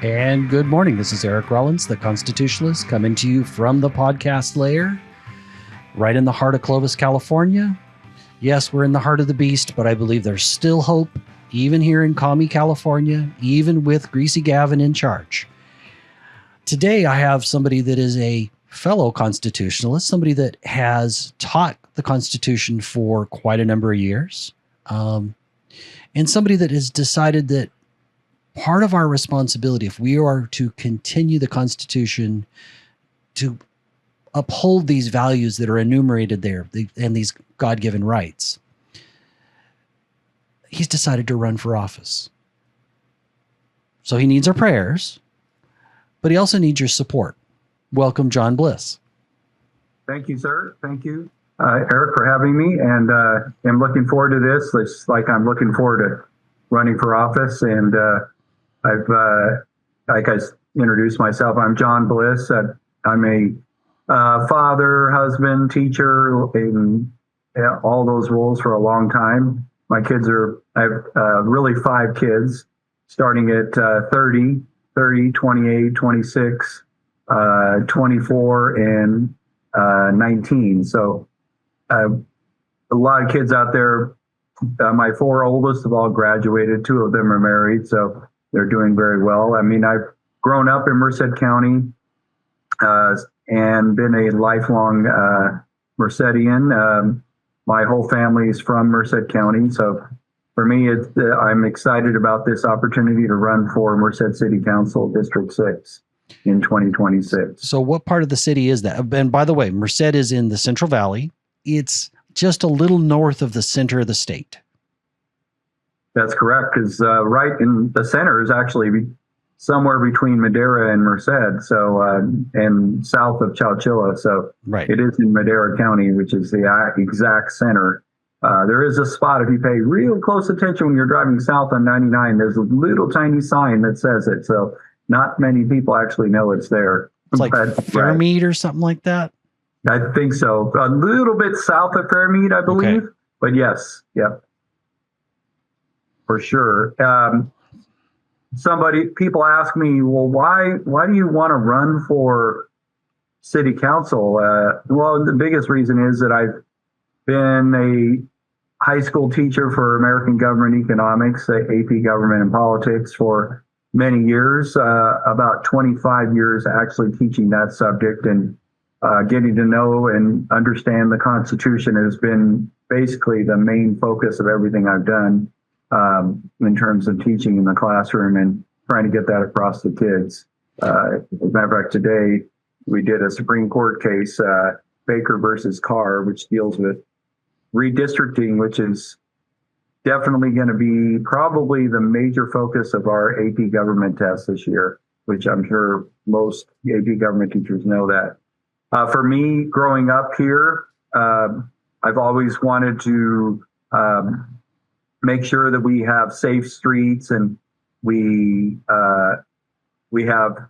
And good morning. This is Eric Rollins, the Constitutionalist, coming to you from the podcast lair, right in the heart of Clovis, California. Yes, we're in the heart of the beast, but I believe there's still hope, even here in Commie, California, even with Greasy Gavin in charge. Today, I have somebody that is a fellow constitutionalist, somebody that has taught the Constitution for quite a number of years, and somebody that has decided that part of our responsibility, if we are to continue the Constitution, to uphold these values that are enumerated there and these God-given rights, he's decided to run for office. So he needs our prayers, but he also needs your support. Welcome, John Bliss. Thank you, sir. Thank you, Eric, for having me. And I'm looking forward to this. It's like I'm looking forward to running for office. And like I introduced myself, I'm John Bliss. I'm a father, husband, teacher, in all those roles for a long time. My kids I have really 5 kids, starting at 30, 28, 26, 24, and 19. So a lot of kids out there. My 4 oldest have all graduated. 2 of them are married, so they're doing very well. I mean, I've grown up in Merced County and been a lifelong Mercedian. My whole family is from Merced County, so for me, I'm excited about this opportunity to run for Merced City Council, District 6 in 2026. So what part of the city is that? And by the way, Merced is in the Central Valley. It's just a little north of the center of the state. That's correct, because right in the center is actually somewhere between Madera and Merced, so and south of Chowchilla. So right. It is in Madera County, which is the exact center. There is a spot, if you pay real close attention when you're driving south on 99, there's a little tiny sign that says it. So not many people actually know it's there. It's like Fairmead or something like that? I think so. A little bit south of Fairmead, I believe. Okay. But yes, yep. For sure. People ask me, well, why do you want to run for city council? Well, the biggest reason is that I've been a high school teacher for American government economics, AP government and politics for many years, about 25 years actually teaching that subject, and getting to know and understand the Constitution has been basically the main focus of everything I've done. In terms of teaching in the classroom and trying to get that across to kids. As a matter of fact, today we did a Supreme Court case, Baker versus Carr, which deals with redistricting, which is definitely going to be probably the major focus of our AP government test this year, which I'm sure most AP government teachers know that. For me, growing up here, I've always wanted to make sure that we have safe streets and we have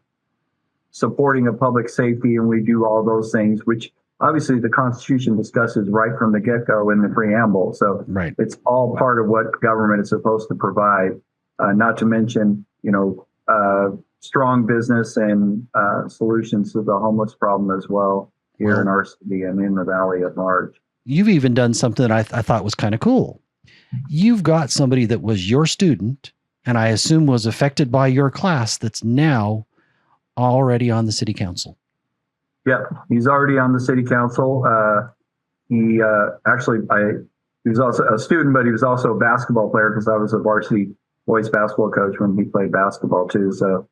supporting of public safety, and we do all those things, which obviously the Constitution discusses right from the get-go in the preamble. So right. It's all part of what government is supposed to provide, not to mention, strong business and solutions to the homeless problem as well here in our city and in the valley at large. You've even done something that I thought was kind of cool. You've got somebody that was your student, and I assume was affected by your class, that's now already on the city council. Yeah, he's already on the city council. He was also a student, but he was also a basketball player because I was a varsity boys basketball coach when he played basketball too. So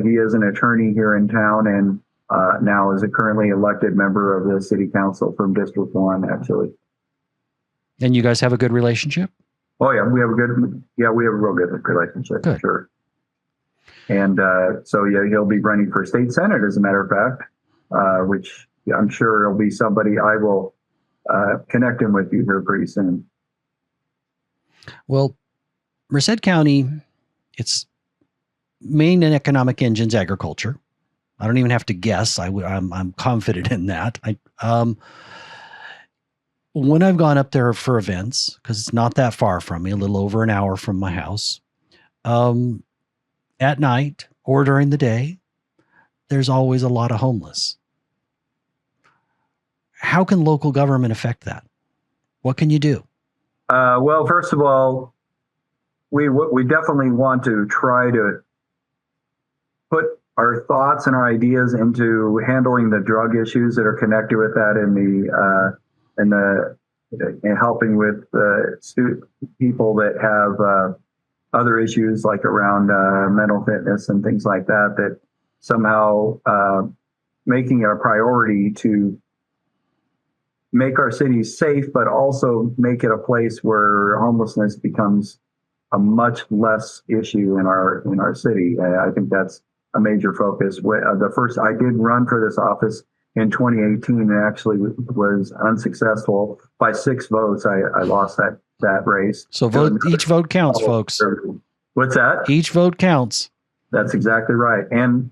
he is an attorney here in town, and now is a currently elected member of the city council from District 1, actually. And you guys have a good relationship? Oh yeah, we have a real good relationship. Good. For sure. And so yeah, he'll be running for state senate, as a matter of fact, which I'm sure will be somebody I will connect him with you here pretty soon. Well, Merced County, its main and economic engine's agriculture. I don't even have to guess. I'm confident in that. When I've gone up there for events, because it's not that far from me, a little over an hour from my house, at night, or during the day, there's always a lot of homeless. How can local government affect that? What can you do? Well, first of all, we definitely want to try to put our thoughts and our ideas into handling the drug issues that are connected with that, and helping with people that have other issues like around mental fitness and things like that. That somehow making it a priority to make our cities safe, but also make it a place where homelessness becomes a much less issue in our city. I think that's a major focus. I did run for this office in 2018 and actually was unsuccessful by 6 votes. I lost that race. So each vote counts, folks. What's that? Each vote counts. That's exactly right. And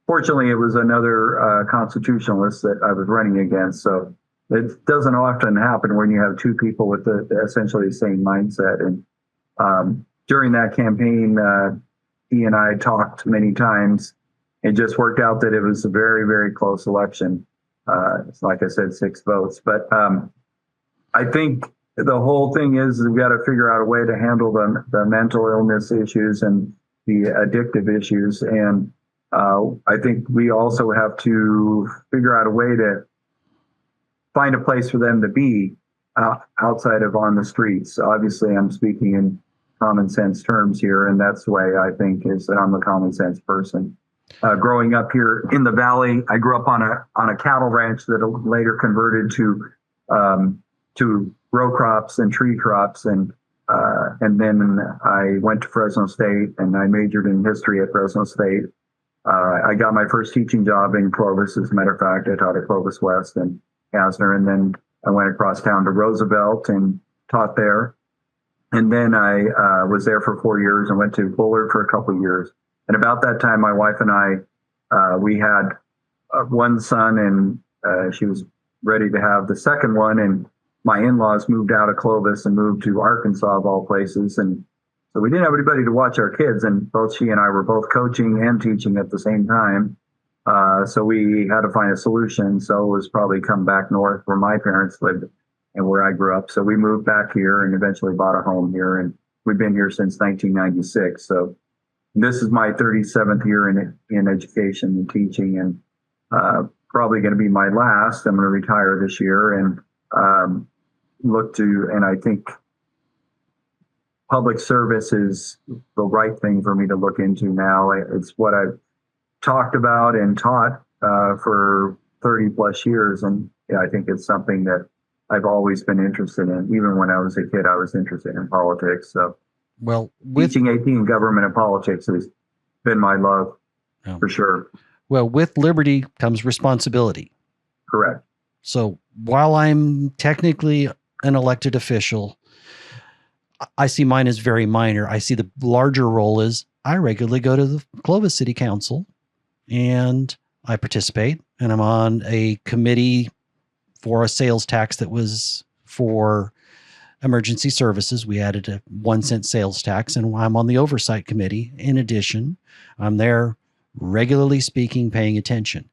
fortunately, it was another constitutionalist that I was running against. So it doesn't often happen when you have 2 people with essentially the same mindset. And during that campaign, he and I talked many times. It just worked out that it was a very, very close election. It's like I said, 6 votes. But I think the whole thing is we've got to figure out a way to handle the mental illness issues and the addictive issues. And I think we also have to figure out a way to find a place for them to be outside of on the streets. Obviously, I'm speaking in common sense terms here, and that's the way I think is that I'm a common sense person. Growing up here in the valley, I grew up on a cattle ranch that later converted to row crops and tree crops, and then I went to Fresno State and I majored in history at Fresno State. I got my first teaching job in Clovis. As a matter of fact, I taught at Clovis West and Asner, and then I went across town to Roosevelt and taught there. And then I was there for 4 years and went to Bullard for a couple of years. And about that time, my wife and I, we had one son, and she was ready to have the second one. And my in-laws moved out of Clovis and moved to Arkansas, of all places. And so we didn't have anybody to watch our kids. And both she and I were both coaching and teaching at the same time. So we had to find a solution. So it was probably come back north where my parents lived and where I grew up. So we moved back here and eventually bought a home here. And we've been here since 1996. So this is my 37th year in education and teaching, and probably going to be my last. I'm going to retire this year and and I think public service is the right thing for me to look into now. It's what I've talked about and taught for 30 plus years. And I think it's something that I've always been interested in. Even when I was a kid, I was interested in politics. So teaching AP in government and politics has been my love for sure. Well, with liberty comes responsibility. Correct. So while I'm technically an elected official, I see mine as very minor. I see the larger role is I regularly go to the Clovis City Council and I participate, and I'm on a committee for a sales tax that was for emergency services. We added a 1 cent sales tax, and I'm on the oversight committee. In addition, I'm there regularly speaking, paying attention.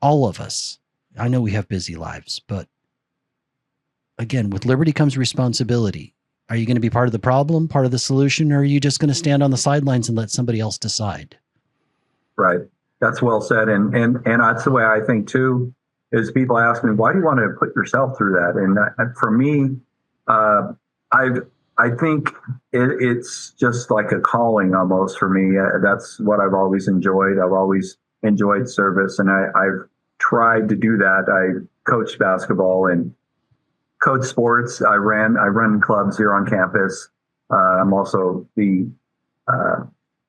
All of us, I know we have busy lives, but again, with liberty comes responsibility. Are you going to be part of the problem, part of the solution, or are you just going to stand on the sidelines and let somebody else decide? Right. That's well said. And that's the way I think too, is people ask me, why do you want to put yourself through that? And for me, I think it's just like a calling almost for me. That's what I've always enjoyed. I've always enjoyed service, and I've tried to do that. I coached basketball and coached sports. I run clubs here on campus. I'm also the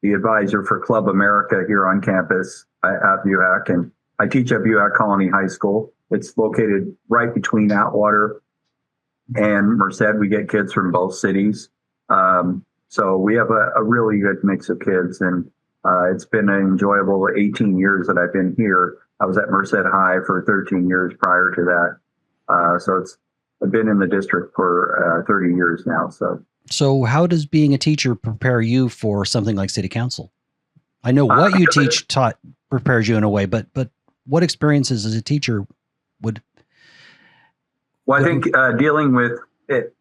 advisor for Club America here on campus at UAC, and I teach at UAC Colony High School. It's located right between Atwater and Merced. We get kids from both cities. So we have a really good mix of kids, and it's been an enjoyable 18 years that I've been here. I was at Merced High for 13 years prior to that. So I've been in the district for 30 years now. So how does being a teacher prepare you for something like city council? I know what you teach prepares you in a way, but what experiences as a teacher would? Well, I think dealing with it,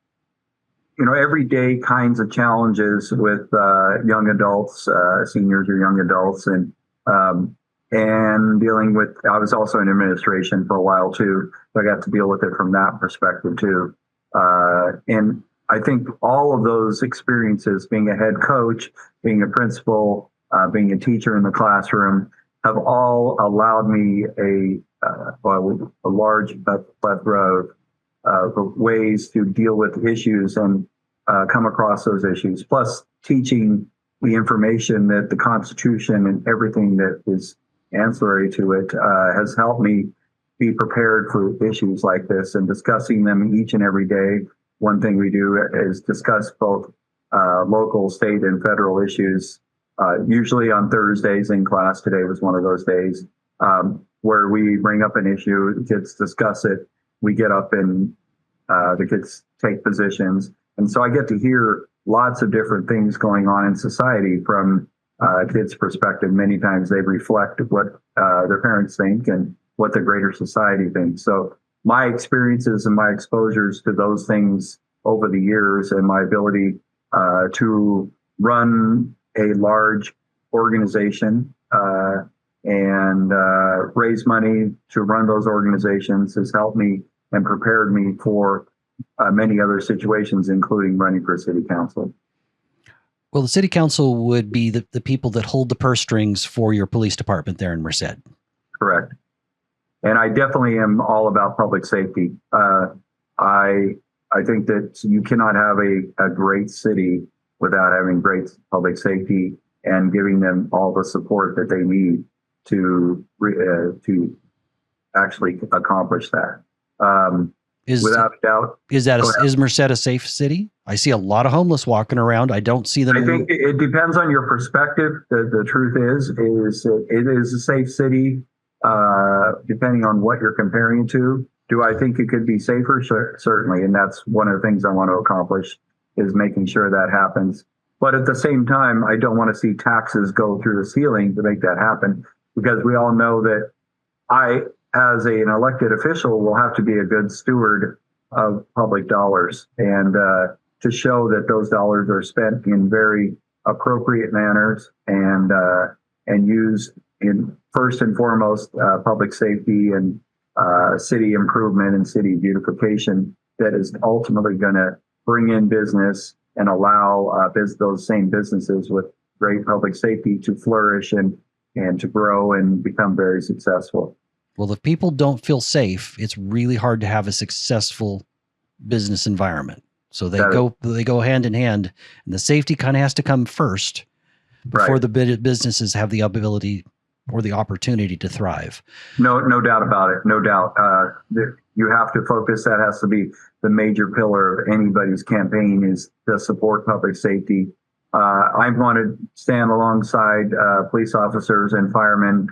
everyday kinds of challenges with young adults, seniors or young adults, and dealing with. I was also in administration for a while too, so I got to deal with it from that perspective too. And I think all of those experiences, being a head coach, being a principal, being a teacher in the classroom, have all allowed me a large plethora of ways to deal with issues and come across those issues. Plus, teaching the information that the Constitution and everything that is ancillary to it has helped me be prepared for issues like this and discussing them each and every day. One thing we do is discuss both local, state, and federal issues, usually on Thursdays in class. Today was one of those days where we bring up an issue, the kids discuss it, we get up and the kids take positions. And so I get to hear lots of different things going on in society from kids' perspective. Many times they reflect what their parents think and what the greater society thinks. So my experiences and my exposures to those things over the years and my ability to run a large organization and raise money to run those organizations has helped me and prepared me for many other situations, including running for city council. Well, the city council would be the people that hold the purse strings for your police department there in Merced. Correct. And I definitely am all about public safety. I think that you cannot have a great city without having great public safety and giving them all the support that they need to actually accomplish that. Without a doubt. Is Merced a safe city? I see a lot of homeless walking around. I don't see them. I think it depends on your perspective. The truth is it is a safe city, depending on what you're comparing it to. Do I think it could be safer? Certainly. And that's one of the things I want to accomplish is making sure that happens. But at the same time, I don't want to see taxes go through the ceiling to make that happen, because we all know that I, as an elected official, will have to be a good steward of public dollars and to show that those dollars are spent in very appropriate manners and used in first and foremost public safety and city improvement and city beautification that is ultimately going to bring in business and allow those same businesses with great public safety to flourish and to grow and become very successful. Well, if people don't feel safe, it's really hard to have a successful business environment. So they go hand in hand, and the safety kind of has to come first before the businesses have the ability or the opportunity to thrive. No doubt about it. No doubt. You have to focus. That has to be the major pillar of anybody's campaign, is to support public safety. I want to stand alongside police officers and firemen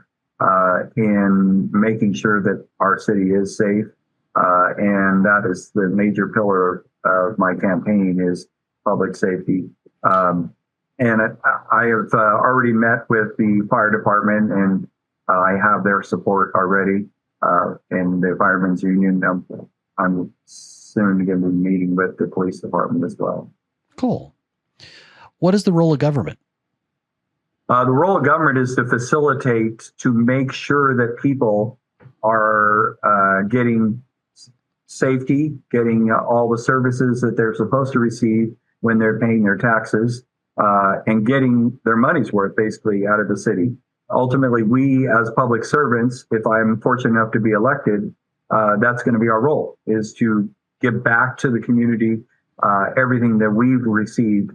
in making sure that our city is safe. And that is the major pillar of my campaign, is public safety. And I have already met with the fire department, and I have their support already. And the Firemen's Union, I'm soon going to be meeting with the police department as well. Cool. What is the role of government? The role of government is to facilitate, to make sure that people are getting safety, getting all the services that they're supposed to receive when they're paying their taxes, and getting their money's worth basically out of the city. Ultimately, we as public servants, if I'm fortunate enough to be elected, that's going to be our role, is to give back to the community everything that we've received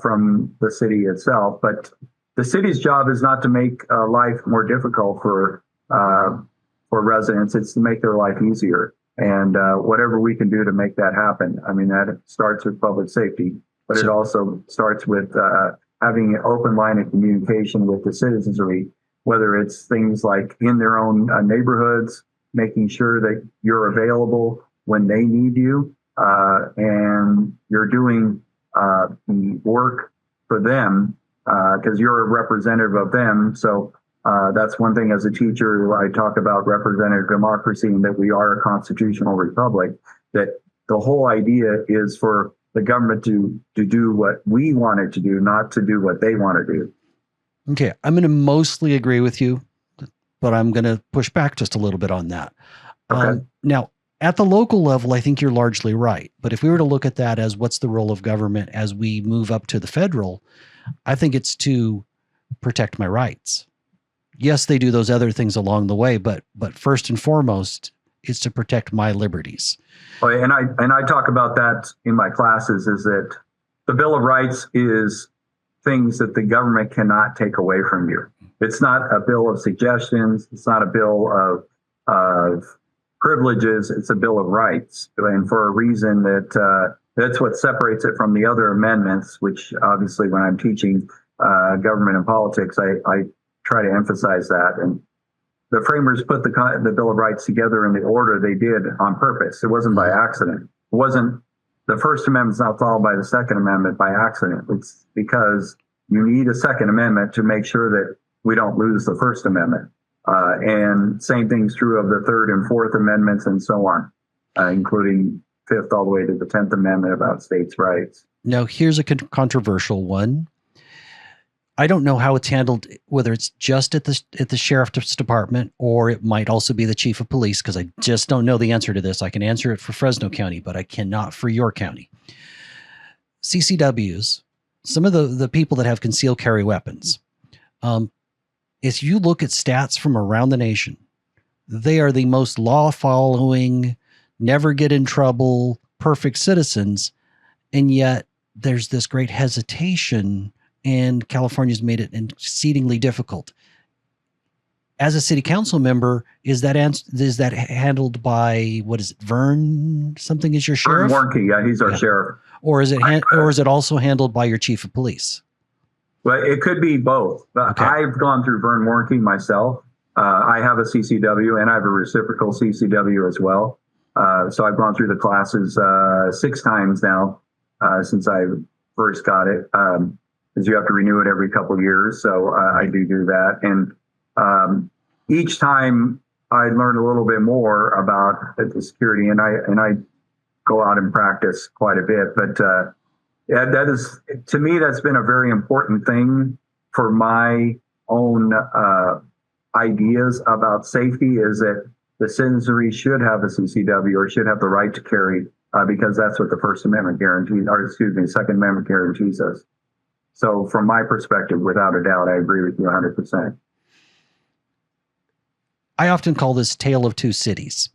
from the city itself. But the city's job is not to make life more difficult for residents. It's to make their life easier. And whatever we can do to make that happen. I mean, that starts with public safety, but it also starts with having an open line of communication with the citizenry, whether it's things like in their own neighborhoods, making sure that you're available when they need you, and you're doing the work for them because you're a representative of them. So that's one thing as a teacher, I talk about representative democracy and that we are a constitutional republic, that the whole idea is for the government to do what we want it to do, not to do what they want to do. Okay, I'm going to mostly agree with you, but I'm going to push back just a little bit on that. Okay. Now, at the local level, I think you're largely right. But if we were to look at that as what's the role of government as we move up to the federal, I think it's to protect my rights. Yes, they do those other things along the way, but first and foremost, it's to protect my liberties. Oh, and I talk about that in my classes, is that the Bill of Rights is things that the government cannot take away from you. It's not a bill of suggestions. It's not a bill of privileges. It's a Bill of Rights, and for a reason that that's what separates it from the other amendments, which obviously when I'm teaching government and politics, I try to emphasize that. And the framers put the Bill of Rights together in the order they did on purpose. It wasn't by accident. It wasn't the First Amendment's not followed by the Second Amendment by accident. It's because you need a Second Amendment to make sure that we don't lose the First Amendment. And same thing's true of the Third and Fourth Amendments and so on, including Fifth all the way to the 10th Amendment about states' rights. Now, here's a controversial one. I don't know how it's handled, whether it's just at the sheriff's department or it might also be the chief of police, because I just don't know the answer to this. I can answer it for Fresno County, but I cannot for your county. CCWs, some of the people that have concealed carry weapons, if you look at stats from around the nation, they are the most law-following, never get in trouble, perfect citizens, and yet there's this great hesitation, and California's made it exceedingly difficult. As a city council member, is that handled by, what is it, Vern something is your sheriff? Vern Warnke, yeah, he's our sheriff. Or is it also handled by your chief of police? Well, it could be both. Okay. I've gone through Vern Warnke myself. I have a CCW and I have a reciprocal CCW as well. So I've gone through the classes 6 times now since I first got it, because you have to renew it every couple of years. So I do that. And each time I learn a little bit more about the security, and I go out and practice quite a bit. But yeah, that is, to me, that's been a very important thing for my own ideas about safety, is that the citizenry should have a CCW or should have the right to carry, because that's what the First Amendment guarantees, or excuse me, the Second Amendment guarantees us. So from my perspective, without a doubt, I agree with you 100%. I often call this tale of two cities.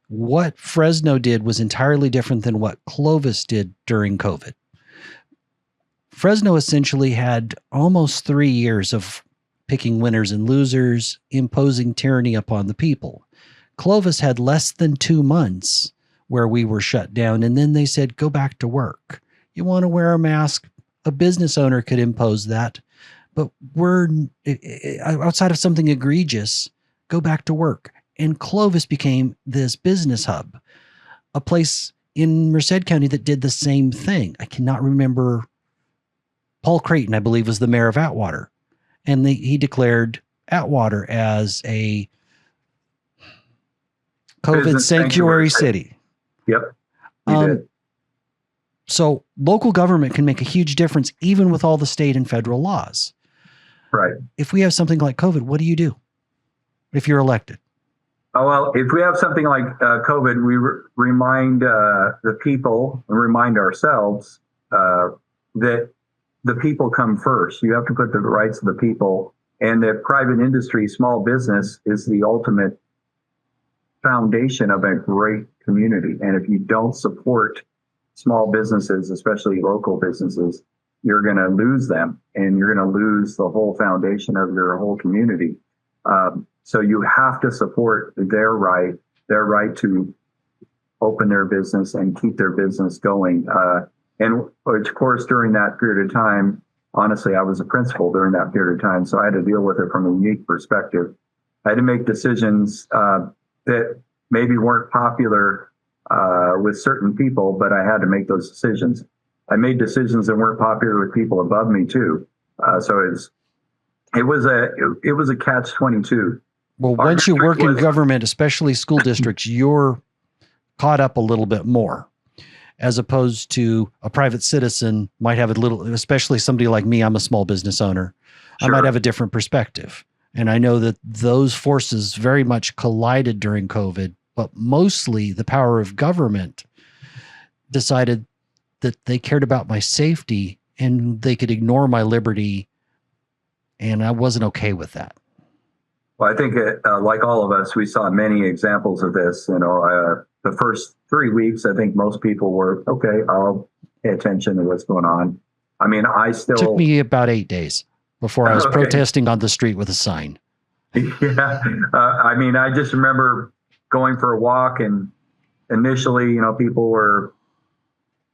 What Fresno did was entirely different than what Clovis did during COVID. Fresno essentially had almost 3 years of picking winners and losers, imposing tyranny upon the people. Clovis had less than 2 months where we were shut down, and then they said, go back to work. You want to wear a mask? A business owner could impose that, but we're outside of something egregious, go back to work. And Clovis became this business hub, a place in Merced County that did the same thing. I cannot remember. Paul Creighton, I believe, was the mayor of Atwater, and he declared Atwater as a COVID sanctuary city. Yep. He did. So local government can make a huge difference, even with all the state and federal laws. Right. If we have something like COVID, what do you do if you're elected? Oh, well, if we have something like COVID, we remind the people and remind ourselves that the people come first. You have to put the rights of the people, and that private industry, small business, is the ultimate foundation of a great community. And if you don't support small businesses, especially local businesses, you're going to lose them, and you're going to lose the whole foundation of your whole community. So you have to support their right to open their business and keep their business going. And of course, during that period of time, honestly, I was a principal during that period of time, so I had to deal with it from a unique perspective. I had to make decisions that maybe weren't popular with certain people, but I had to make those decisions. I made decisions that weren't popular with people above me too. So it was a catch-22. Well, once you work in government, especially school districts, you're caught up a little bit more, as opposed to a private citizen might have a little, especially somebody like me, I'm a small business owner. Sure. I might have a different perspective. And I know that those forces very much collided during COVID, but mostly the power of government decided that they cared about my safety and they could ignore my liberty. And I wasn't okay with that. Well, I think like all of us, we saw many examples of this. The first 3 weeks, I think most people were, okay, I'll pay attention to what's going on. I mean, it took me about 8 days before I was protesting on the street with a sign. Yeah. I mean, I just remember going for a walk, and initially, people were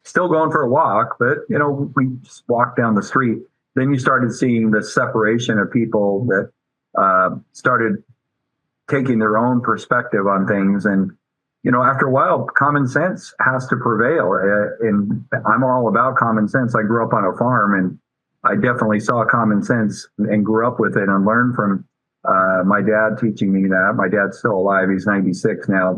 still going for a walk, but, we just walked down the street. Then you started seeing the separation of people that started taking their own perspective on things. And, after a while, common sense has to prevail. And I'm all about common sense. I grew up on a farm, and I definitely saw common sense and grew up with it and learned from my dad teaching me that. My dad's still alive. He's 96 now.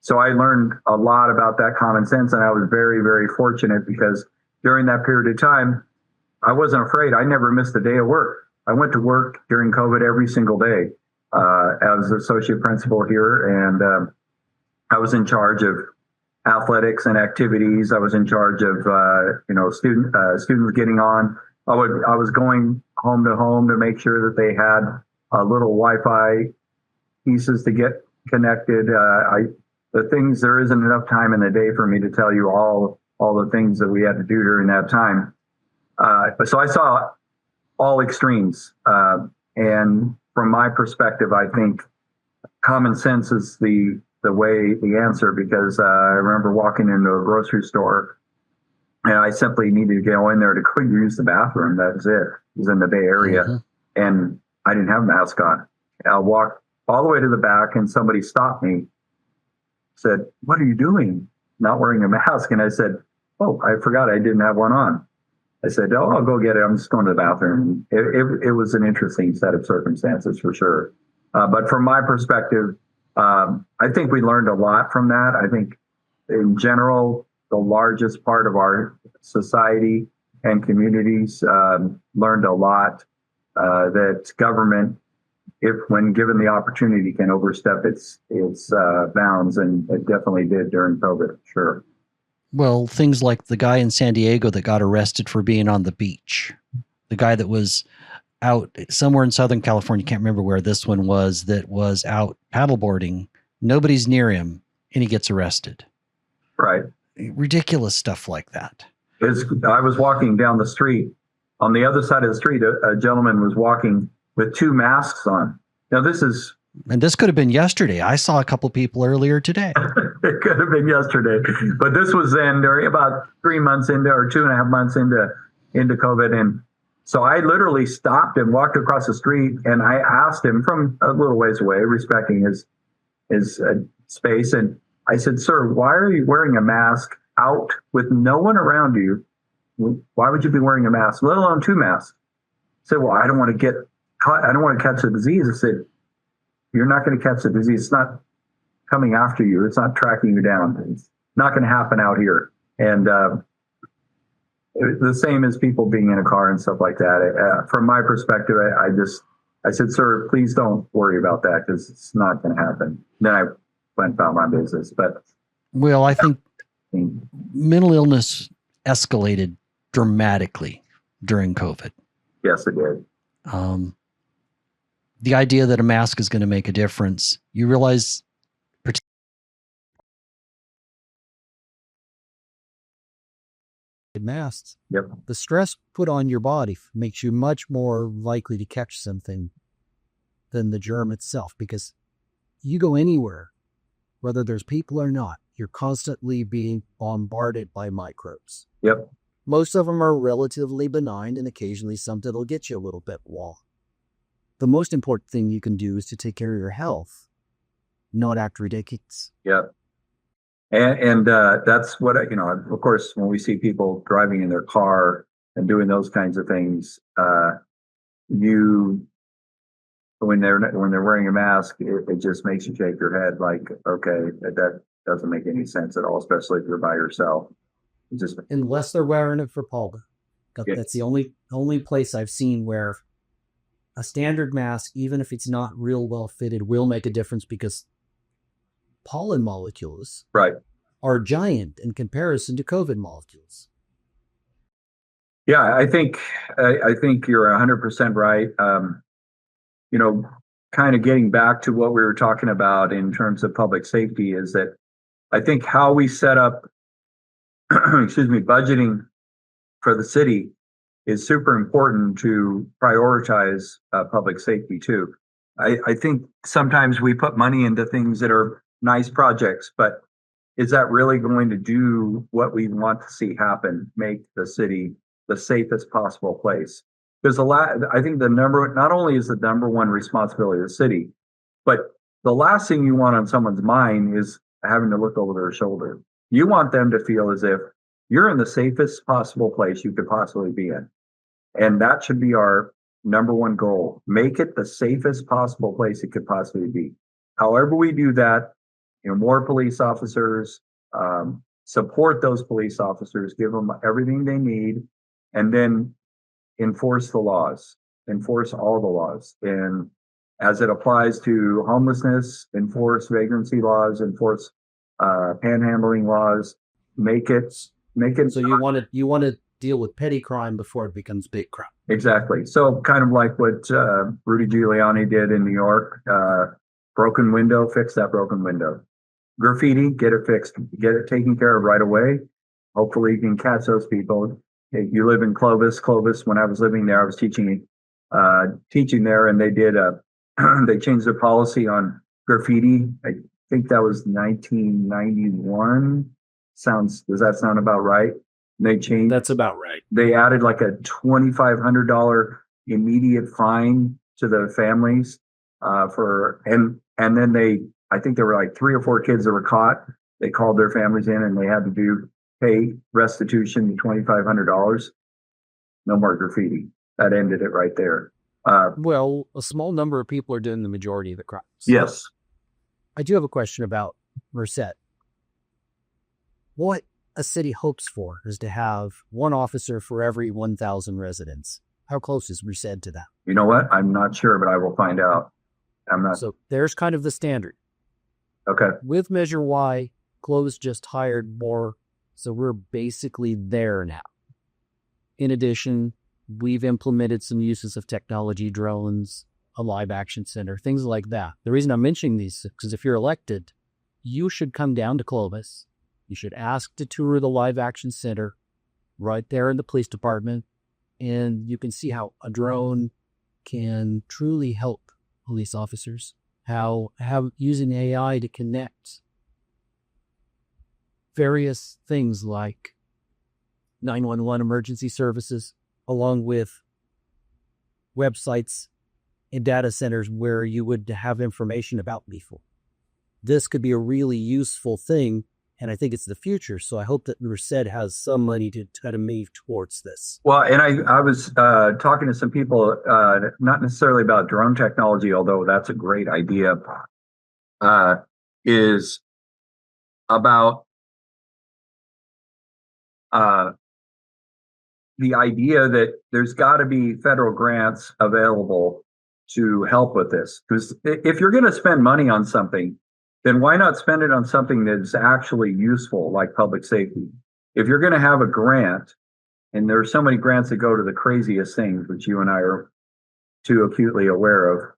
So I learned a lot about that common sense. And I was very, very fortunate because during that period of time, I wasn't afraid. I never missed a day of work. I went to work during COVID every single day as associate principal here. And I was in charge of athletics and activities. I was in charge of, students getting on. I was going home to make sure that they had little Wi-Fi pieces to get connected. There isn't enough time in the day for me to tell you all the things that we had to do during that time. So I saw all extremes. And from my perspective, I think common sense is the answer, because I remember walking into a grocery store and I simply needed to go in there to quickly use the bathroom. That's it. It was in the Bay Area. Mm-hmm. And I didn't have a mask on. I walked all the way to the back and somebody stopped me, said, "What are you doing? Not wearing a mask?" And I said, "Oh, I forgot I didn't have one on." I said, "Oh, I'll go get it. I'm just going to the bathroom." It was an interesting set of circumstances for sure. But from my perspective, I think we learned a lot from that. I think in general, the largest part of our society and communities learned a lot that government, when given the opportunity, can overstep its bounds. And it definitely did during COVID, sure. Well, things like the guy in San Diego that got arrested for being on the beach, the guy that was out somewhere in Southern California, can't remember where this one was, that was out paddleboarding. Nobody's near him, and he gets arrested. Right. Ridiculous stuff like that. I was walking down the street. On the other side of the street, a gentleman was walking with 2 masks on. Now, this could have been yesterday. I saw a couple people earlier today. It could have been yesterday. But this was then during about 3 months into, or 2.5 months into COVID. And so I literally stopped and walked across the street, and I asked him from a little ways away, respecting his space. And I said, "Sir, why are you wearing a mask out with no one around you? Why would you be wearing a mask, let alone 2 masks?" He said, "Well, I don't want to get caught. I don't want to catch the disease." I said, "You're not going to catch the disease. It's not coming after you. It's not tracking you down. It's not going to happen out here." And the same as people being in a car and stuff like that. From my perspective, I said, "Sir, please don't worry about that, because it's not going to happen." Then I went about my business. But I think mental illness escalated dramatically during COVID. Yes, it did. The idea that a mask is going to make a difference, you realize masks. Yep. The stress put on your body makes you much more likely to catch something than the germ itself, because you go anywhere, whether there's people or not, you're constantly being bombarded by microbes. Yep. Most of them are relatively benign, and occasionally something will get you a little bit raw. The most important thing you can do is to take care of your health, not act ridiculous. Yep. And that's what, of course, when we see people driving in their car, and doing those kinds of things, when they're wearing a mask, it just makes you shake your head like, okay, that doesn't make any sense at all, especially if you're by yourself. Just unless they're wearing it for public. Yes. That's the only place I've seen where a standard mask, even if it's not real well fitted, will make a difference, because pollen molecules right. are giant in comparison to COVID molecules. Yeah, I think you're 100% right. Kind of getting back to what we were talking about in terms of public safety, is that I think how we set up, budgeting for the city is super important to prioritize public safety too. I think sometimes we put money into things that are nice projects, but is that really going to do what we want to see happen, make the city the safest possible place? Because I think not only is the number one responsibility of the city, but the last thing you want on someone's mind is having to look over their shoulder. You want them to feel as if you're in the safest possible place you could possibly be in. And that should be our number one goal. Make it the safest possible place it could possibly be. However we do that, more police officers, support those police officers, give them everything they need, and then enforce the laws, enforce all the laws. And as it applies to homelessness, enforce vagrancy laws, enforce panhandling laws, make it. So you want to deal with petty crime before it becomes big crime. Exactly. So kind of like what Rudy Giuliani did in New York, broken window, fix that broken window. Graffiti, get it fixed, get it taken care of right away. Hopefully you can catch those people. If you live in Clovis, when I was living there, I was teaching there, and they did they changed their policy on graffiti. I think that was 1991. Does that sound about right? They changed. That's about right. They added like a $2,500 immediate fine to the families and then I think there were like 3 or 4 kids that were caught. They called their families in, and they had to pay restitution, $2,500. No more graffiti. That ended it right there. Well, a small number of people are doing the majority of the crimes. Yes. I do have a question about Merced. What a city hopes for is to have one officer for every 1,000 residents. How close is Merced to that? You know what? I'm not sure, but I will find out. So there's kind of the standard. Okay. With Measure Y, Clovis just hired more, so we're basically there now. In addition, we've implemented some uses of technology, drones, a live action center, things like that. The reason I'm mentioning these is because if you're elected, you should come down to Clovis. You should ask to tour the live action center right there in the police department, and you can see how a drone can truly help police officers, how using AI to connect various things like 911 emergency services, along with websites and data centers where you would have information about people. This could be a really useful thing, and I think it's the future. So I hope that Merced has some money to try to move towards this. Well, and I was talking to some people, not necessarily about drone technology, although that's a great idea, is about the idea that there's got to be federal grants available to help with this. Because if you're going to spend money on something, then why not spend it on something that's actually useful, like public safety? If you're going to have a grant, and there are so many grants that go to the craziest things, which you and I are too acutely aware of,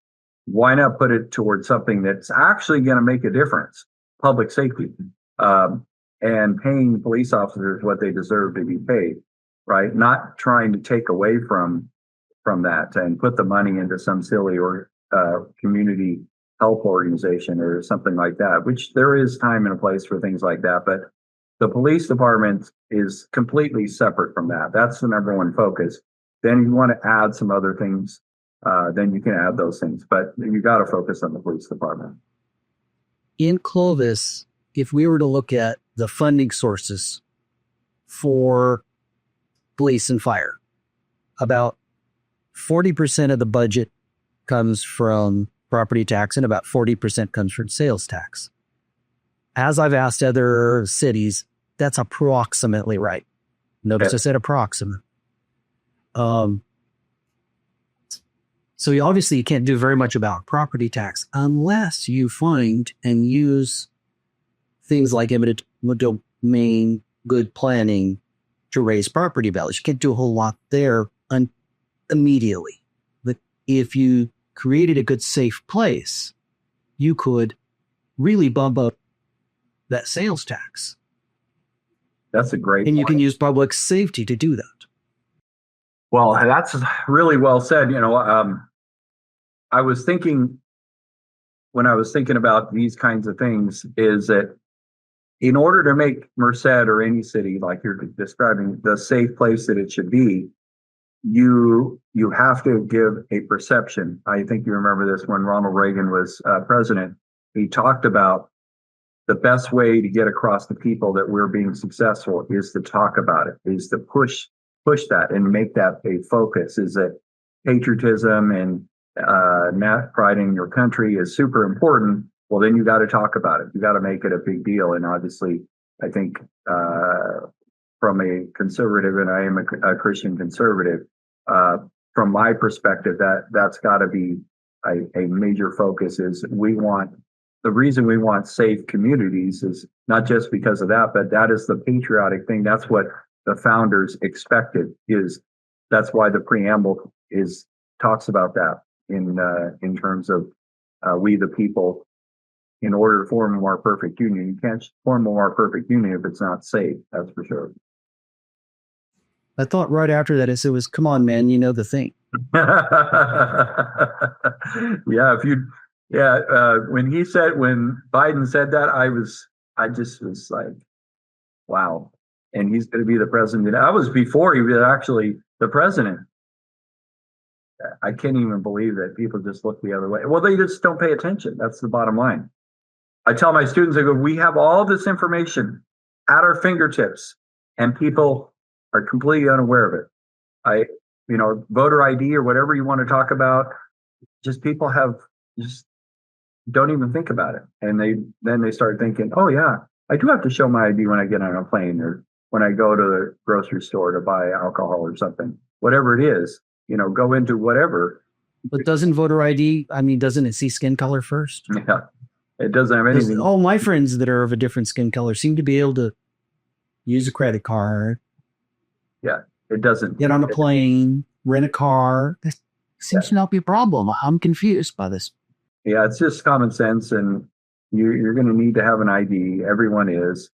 why not put it towards something that's actually going to make a difference, public safety, and paying police officers what they deserve to be paid, right? Not trying to take away from that and put the money into some silly or community help organization or something like that, which there is time and a place for things like that. But the police department is completely separate from that. That's the number one focus. Then you want to add some other things, then you can add those things. But you got to focus on the police department. In Clovis, if we were to look at the funding sources for police and fire, about 40% of the budget comes from property tax and about 40% comes from sales tax. As I've asked other cities, that's approximately right. Notice I said approximate. So you can't do very much about property tax unless you find and use things like eminent domain, good planning to raise property values. You can't do a whole lot there immediately. But if you created a good, safe place, you could really bump up that sales tax. That's a great And you point. can use public safety to do that. Well, that's really well said. I was thinking, when I was thinking about these kinds of things, is that in order to make Merced or any city like you're describing the safe place that it should be, you have to give a perception. I think you remember this when Ronald Reagan was president. He talked about the best way to get across to people that we're being successful is to talk about it, is to push that and make that a focus. Is that patriotism and pride in your country is super important. Well, then you got to talk about it. You got to make it a big deal. And obviously, I think from a conservative, and I am a Christian conservative, from my perspective, that's got to be a major focus. Is the reason we want safe communities is not just because of that, but that is the patriotic thing. That's what the founders expected. That's why the preamble talks about that in terms of we the people. In order to form a more perfect union, you can't form a more perfect union if it's not safe. That's for sure. I thought right after that, it was, come on, man, you know the thing. When Biden said that, I just was like, wow. And he's going to be the president. That was before he was actually the president. I can't even believe that people just look the other way. Well, they just don't pay attention. That's the bottom line. I tell my students, I go, we have all this information at our fingertips, and people are completely unaware of it. Voter ID or whatever you want to talk about, just people just don't even think about it. And then they start thinking, oh yeah, I do have to show my ID when I get on a plane or when I go to the grocery store to buy alcohol or something, whatever it is, go into whatever. But doesn't voter ID, doesn't it see skin color first? Yeah. It doesn't have anything. All my friends that are of a different skin color seem to be able to use a credit card. Yeah, it doesn't. Get on a plane, rent a car. This seems to not be a problem. I'm confused by this. Yeah, it's just common sense, and you're going to need to have an ID. Everyone is.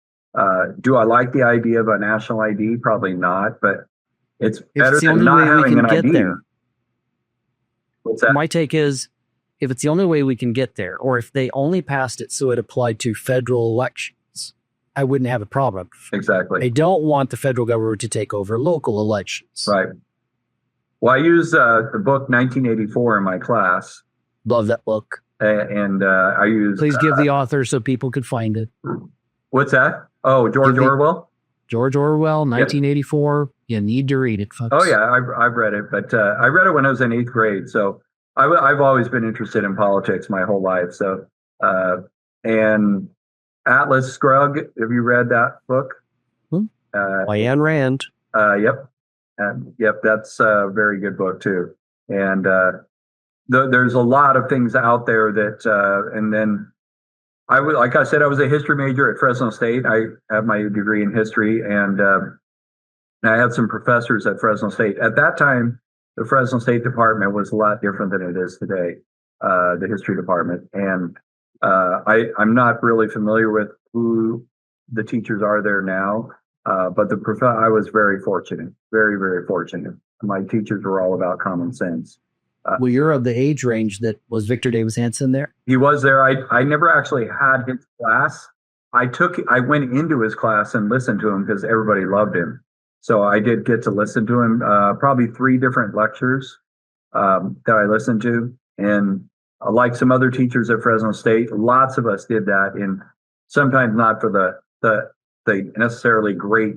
Do I like the idea of a national ID? Probably not, but it's better than not having an ID. There. What's that? My take is, if it's the only way we can get there, or if they only passed it so it applied to federal elections, I wouldn't have a problem. Exactly. They don't want the federal government to take over local elections. Right. Well, I use the book 1984 in my class. Love that book. And I use... Please give the author so people could find it. What's that? Oh, George Orwell? George Orwell, 1984. Yep. You need to read it, folks. Oh, yeah, I've read it. But I read it when I was in 8th grade, so... I've always been interested in politics my whole life. So, and Atlas Shrugged, have you read that book? Ayn Rand. Yep. Yep. That's a very good book too. And there's a lot of things out there that, and then like I said, I was a history major at Fresno State. I have my degree in history, and I had some professors at Fresno State. At that time, the Fresno State Department was a lot different than it is today, the history department. And I'm not really familiar with who the teachers are there now, but I was very fortunate, very, very fortunate. My teachers were all about common sense. Well, you're of the age range that was Victor Davis Hanson there? He was there. I never actually had his class. I went into his class and listened to him because everybody loved him. So I did get to listen to him, probably 3 different lectures that I listened to. And like some other teachers at Fresno State, lots of us did that, and sometimes not for the necessarily great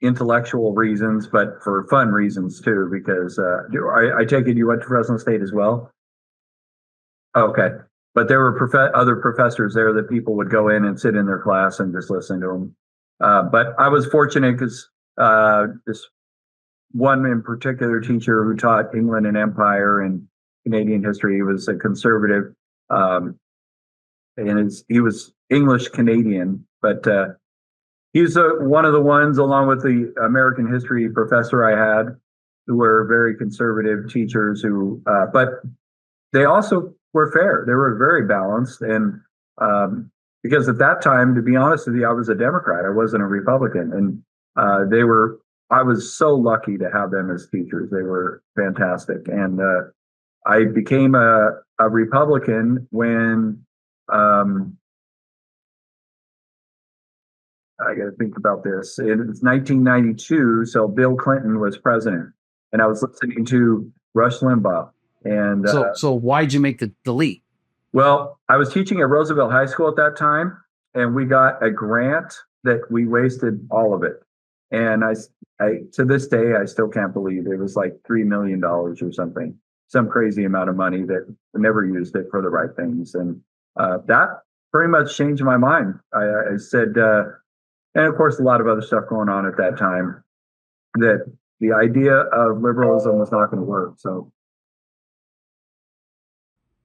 intellectual reasons, but for fun reasons too, because I take it you went to Fresno State as well? Okay. But there were other professors there that people would go in and sit in their class and just listen to them. But I was fortunate because this one in particular teacher who taught England and Empire and Canadian history was a conservative, and he was English Canadian, but he's one of the ones, along with the American history professor I had, who were very conservative teachers who, but they also were fair. They were very balanced. And because at that time, to be honest with you, I was a Democrat. I wasn't a Republican. And I was so lucky to have them as teachers. They were fantastic. And I became a Republican when, I got to think about this. It was 1992, so Bill Clinton was president, and I was listening to Rush Limbaugh. And so why'd you make the leap? Well, I was teaching at Roosevelt High School at that time, and we got a grant that we wasted all of it. And I to this day, I still can't believe it was like $3 million or something, some crazy amount of money that I never used it for the right things. And that pretty much changed my mind. I said, and of course, a lot of other stuff going on at that time, that the idea of liberalism was not going to work. So,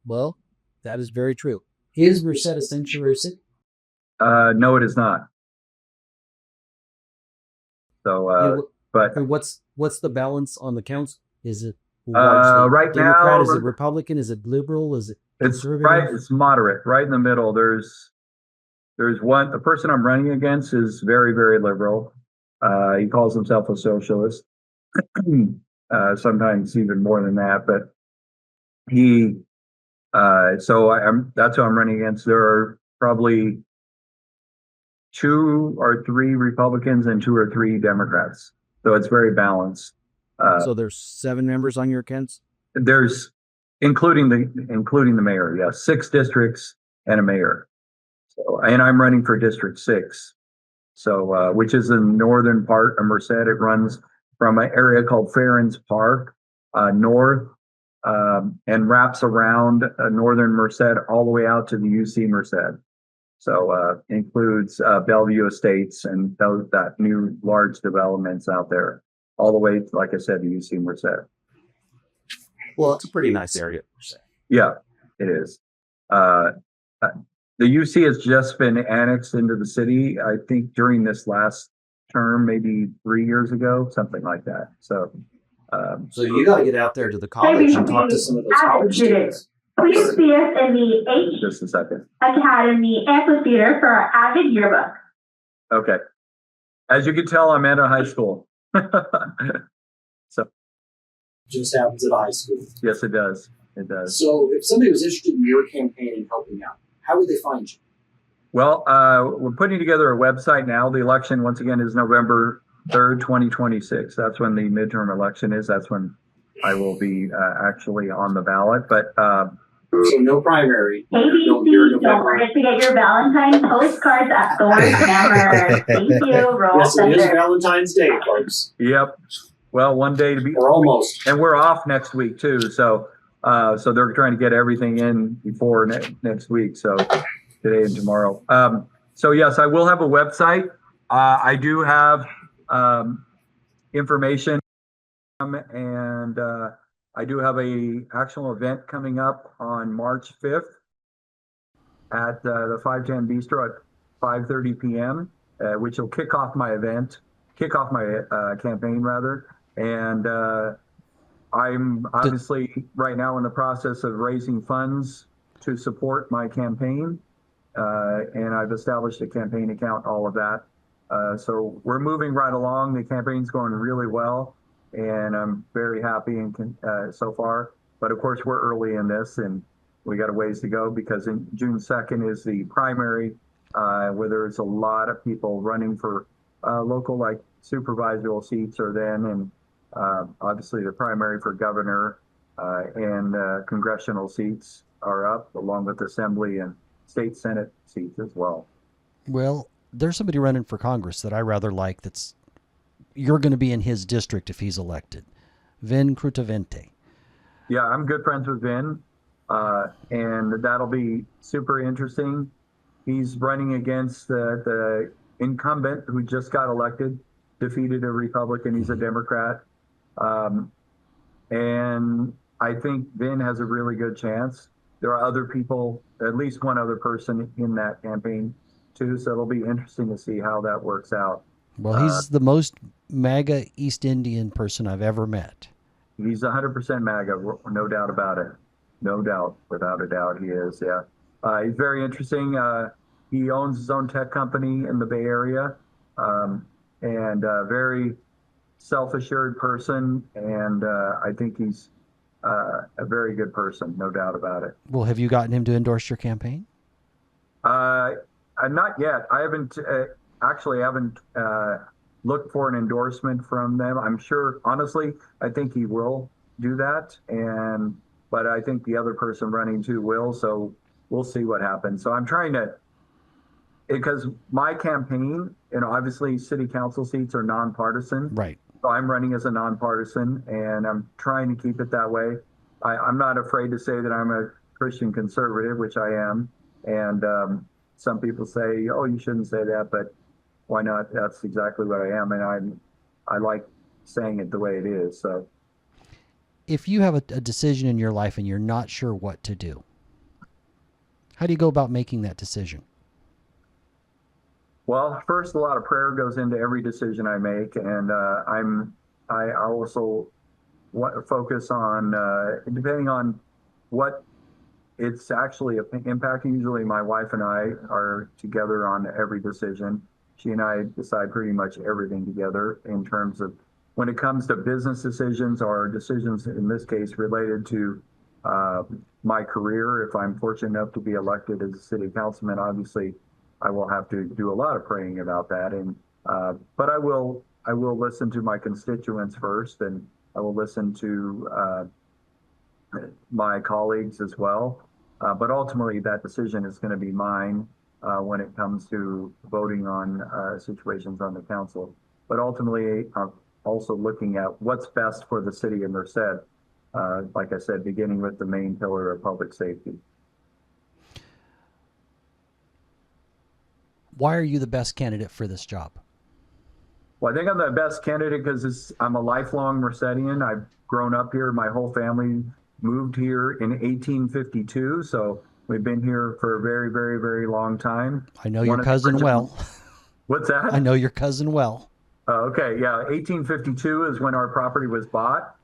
well, that is very true. Is Merced a sanctuary city? No, it is not. So, but what's the balance on the council? Is it right Democrat? now? Is it Republican? Is it liberal? Is it conservative? It's right. It's moderate, right in the middle. There's one. The person I'm running against is very, very liberal. He calls himself a socialist. Sometimes even more than that, but he. So that's who I'm running against. There are probably 2 or 3 Republicans and 2 or 3 Democrats. So it's very balanced. So there's 7 members on your council? There's including the mayor. Yes, 6 districts and a mayor. So, and I'm running for District 6. So, which is the northern part of Merced. It runs from an area called Farrens Park, north, and wraps around northern Merced all the way out to the UC Merced. So includes Bellevue Estates and that new large developments out there, all the way, like I said, to UC Merced. Well, it's a pretty nice area. Yeah, it is. The UC has just been annexed into the city, I think, during this last term, maybe 3 years ago, something like that. So you got to get out there to the college and talk to some of those college students. Please see us in the H just a second. Academy Amphitheater for our Avid yearbook. Okay. As you can tell, I'm at a high school. So just happens at high school. Yes, it does. It does. So if somebody was interested in your campaign and helping out, how would they find you? Well, we're putting together a website now. The election, once again, is November 3rd, 2026. That's when the midterm election is. That's when I will be actually on the ballot. But so no primary. ABC, don't forget to get your Valentine's postcards at Thor's Hammer. Thank you, Roll. Yes, it is Valentine's Day, folks. Yep. Well, one day to be. Or almost. And we're off next week too. So they're trying to get everything in before next week. So today and tomorrow. So yes, I will have a website. I do have information, and I do have a actual event coming up on March 5th at the 510 Bistro at 5:30 p.m., which will kick off my campaign rather. And I'm obviously right now in the process of raising funds to support my campaign. And I've established a campaign account, all of that. So we're moving right along. The campaign's going really well, and I'm very happy so far. But of course, we're early in this, and we got a ways to go, because in June 2nd is the primary, where there's a lot of people running for local, like supervisory seats are then, and obviously the primary for governor and congressional seats are up, along with assembly and state senate seats as well. Well, there's somebody running for Congress that I rather like, that's you're going to be in his district if he's elected. Vin Crutavente. Yeah, I'm good friends with Vin, and that'll be super interesting. He's running against the incumbent who just got elected, defeated a Republican. He's a Democrat. And I think Vin has a really good chance. There are other people, at least one other person in that campaign too. So it'll be interesting to see how that works out. Well, he's the most MAGA East Indian person I've ever met. He's 100% MAGA, no doubt about it. No doubt, without a doubt, he is. Yeah, he's very interesting. He owns his own tech company in the Bay Area, and very self-assured person. And I think he's a very good person, no doubt about it. Well, have you gotten him to endorse your campaign? Not yet. I haven't looked for an endorsement from them. I'm sure, honestly, I think he will do that. But I think the other person running too will. So we'll see what happens. So I'm trying to, because my campaign, obviously city council seats are nonpartisan. Right. So I'm running as a nonpartisan, and I'm trying to keep it that way. I'm not afraid to say that I'm a Christian conservative, which I am. And some people say, oh, you shouldn't say that, but why not? That's exactly what I am. And I like saying it the way it is. So if you have a decision in your life and you're not sure what to do, how do you go about making that decision? Well, first, a lot of prayer goes into every decision I make. And I also focus on, depending on what it's actually impacting. Usually my wife and I are together on every decision. She and I decide pretty much everything together in terms of when it comes to business decisions or decisions, in this case, related to my career. If I'm fortunate enough to be elected as a city councilman, obviously I will have to do a lot of praying about that. And but I will listen to my constituents first, and I will listen to my colleagues as well. But ultimately, that decision is going to be mine when it comes to voting on situations on the council. But ultimately, I'm also looking at what's best for the city of Merced, like I said, beginning with the main pillar of public safety. Why are you the best candidate for this job? Well, I think I'm the best candidate because I'm a lifelong Mercedian. I've grown up here. My whole family moved here in 1852, so we've been here for a very, very, very long time. I know your cousin well. What's that? I know your cousin well. Okay, yeah. 1852 is when our property was bought.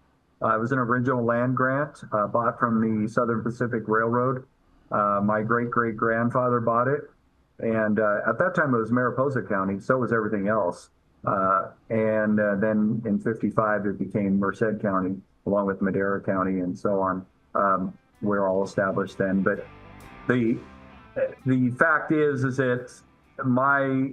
It was an original land grant bought from the Southern Pacific Railroad. My great-great-grandfather bought it. And at that time, it was Mariposa County. So was everything else. And then in 55, it became Merced County, along with Madera County and so on. We're all established then. But the fact is that my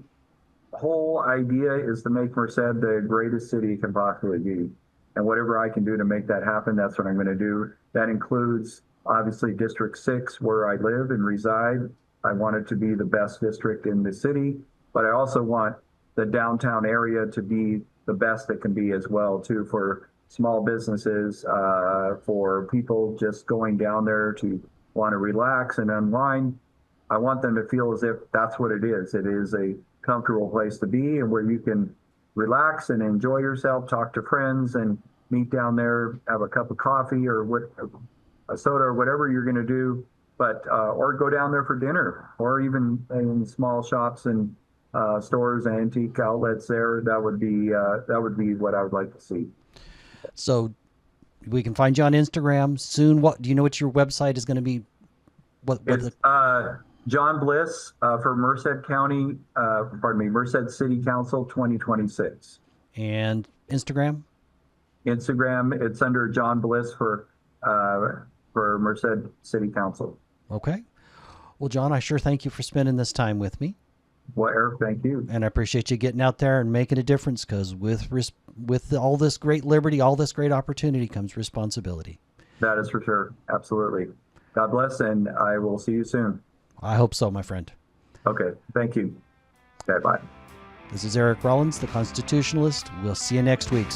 whole idea is to make Merced the greatest city it can possibly be. And whatever I can do to make that happen, that's what I'm going to do. That includes, obviously, District 6, where I live and reside. I want it to be the best district in the city, but I also want the downtown area to be the best it can be as well, too, for small businesses, for people just going down there to want to relax and unwind. I want them to feel as if that's what it is. It is a comfortable place to be and where you can relax and enjoy yourself, talk to friends, and meet down there, have a cup of coffee or a soda or whatever you're going to do, but or go down there for dinner, or even in small shops and stores and antique outlets there. That would be what I would like to see. So we can find you on Instagram soon. What do you know what your website is going to be? It's John Bliss for Merced County, Merced City Council 2026. And Instagram? Instagram, it's under John Bliss for Merced City Council. Okay. Well, John, I sure thank you for spending this time with me. Well, Eric, thank you. And I appreciate you getting out there and making a difference, because with all this great liberty, all this great opportunity comes responsibility. That is for sure. Absolutely. God bless, and I will see you soon. I hope so, my friend. Okay. Thank you. Okay, bye. This is Eric Rollins, the Constitutionalist. We'll see you next week.